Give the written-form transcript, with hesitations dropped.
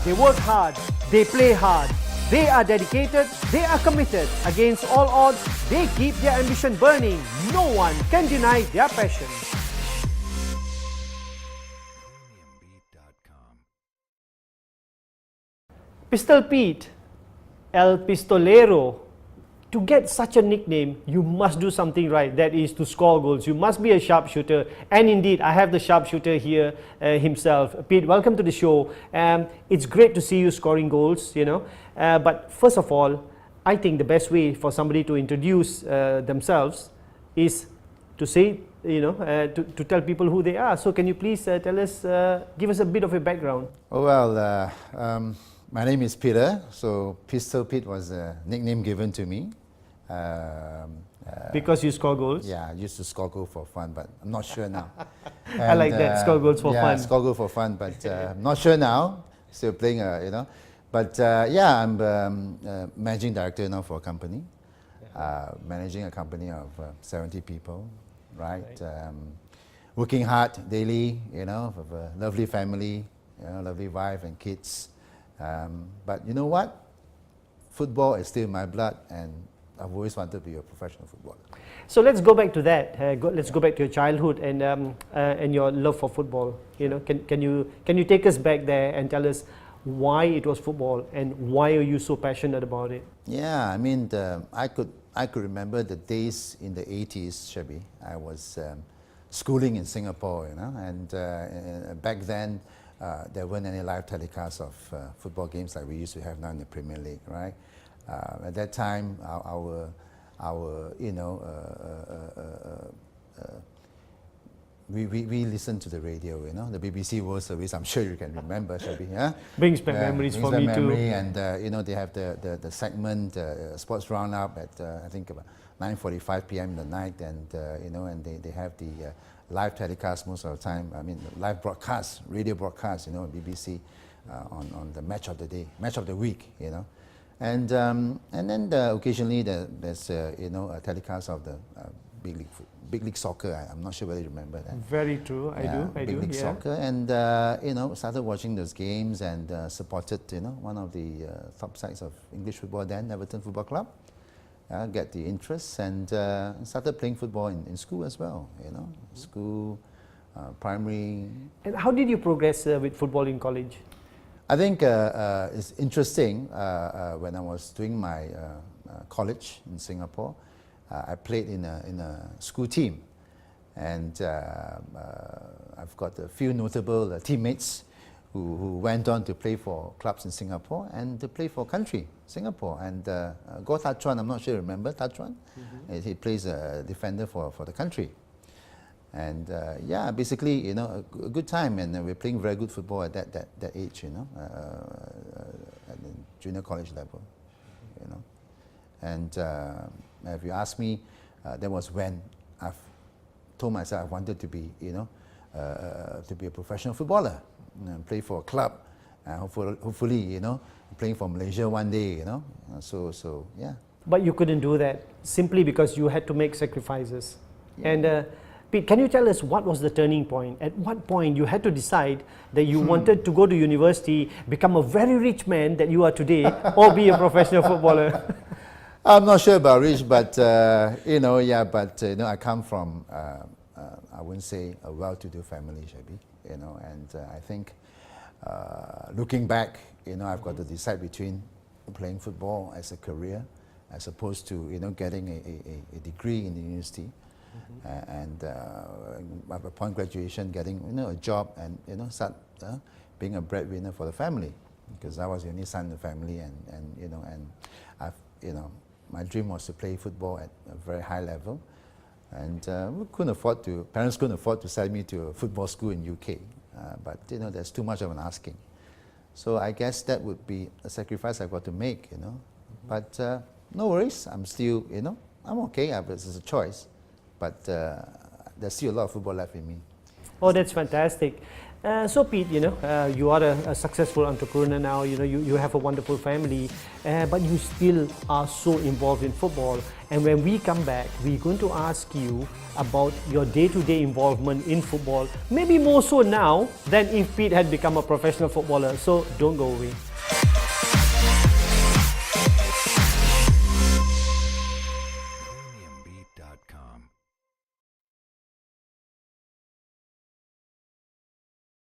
They work hard, they play hard, they are dedicated, they are committed. Against all odds, they keep their ambition burning. No one can deny their passion. Pistol Pete, El Pistolero. To get such a nickname, you must do something right, that is to score goals. You must be a sharpshooter, and indeed, I have the sharpshooter here himself. Pete, welcome to the show. It's great to see you scoring goals, you know. But first of all, I think the best way for somebody to introduce themselves is to say, you know, to tell people who they are. So can you please tell us, give us a bit of a background? Oh, well, my name is Peter, so Pistol Pete was a nickname given to me. Because you score goals? Yeah, I used to score goals for fun, but I'm not sure now. I like that, score goals for fun. Yeah, score goals for fun, but I'm not sure now. Still playing, you know. But yeah, I'm managing director now for a company, managing a company of 70 people, right? Working hard daily, you know, with a lovely family, you know, lovely wife and kids. But you know what? Football is still in my blood, and I've always wanted to be a professional footballer. So let's go back to that. Let's go back to your childhood and your love for football. You know, can you take us back there and tell us why it was football and why are you so passionate about it? Yeah, I mean, I could remember the days in the 80s, Shabi. I was schooling in Singapore, you know, and back then there weren't any live telecasts of football games like we used to have now in the Premier League, right? At that time, our you know, we listened to the radio, you know, the BBC World Service. I'm sure you can remember, Shabi. Yeah? Brings back memories for me too. And you know, they have the segment Sports Roundup at I think about 9:45 p.m. in the night, and you know, and they have the live telecast most of the time. I mean, live broadcast, radio broadcast, you know, BBC on the match of the day, match of the week, you know. And then occasionally there's you know, a telecast of the big league soccer. I'm not sure whether you remember that. Very true. I do. Big league soccer, and you know, started watching those games and supported, you know, one of the top sides of English football then, Everton Football Club. Get the interest and started playing football in school as well. You know, school, primary. And how did you progress with football in college? I think it's interesting. When I was doing my college in Singapore, I played in a school team, and I've got a few notable teammates who went on to play for clubs in Singapore and to play for country, Singapore. And Goh Tat Chuan, I'm not sure you remember Tat Chuan? He plays a defender for the country. And yeah, basically, you know, a good time, and we're playing very good football at that age, you know, at the junior college level, you know. And if you ask me, that was when I've told myself I wanted to be, you know, to be a professional footballer, you know, play for a club, hopefully, you know, playing for Malaysia one day, you know. So yeah. But you couldn't do that simply because you had to make sacrifices. Yeah. And Pete, can you tell us what was the turning point? At what point you had to decide that you wanted to go to university, become a very rich man that you are today, or be a professional footballer? I'm not sure about rich, but you know, yeah. But you know, I come from I wouldn't say a well-to-do family, Shabi. You know, and I think looking back, you know, I've got to decide between playing football as a career, as opposed to, you know, getting a degree in the university. And upon graduation, getting, you know, a job and, you know, start being a breadwinner for the family, because I was the only son in the family, and you know, and I've, you know, my dream was to play football at a very high level, and parents couldn't afford to send me to a football school in UK, but you know, there's too much of an asking, so I guess that would be a sacrifice I've got to make, you know. But no worries, I'm still, you know, I'm okay. It's a choice. But there's still a lot of football left in me. Oh, that's fantastic. So Pete, you are a successful entrepreneur now. You have a wonderful family, but you still are so involved in football. And when we come back, we're going to ask you about your day-to-day involvement in football. Maybe more so now than if Pete had become a professional footballer. So don't go away.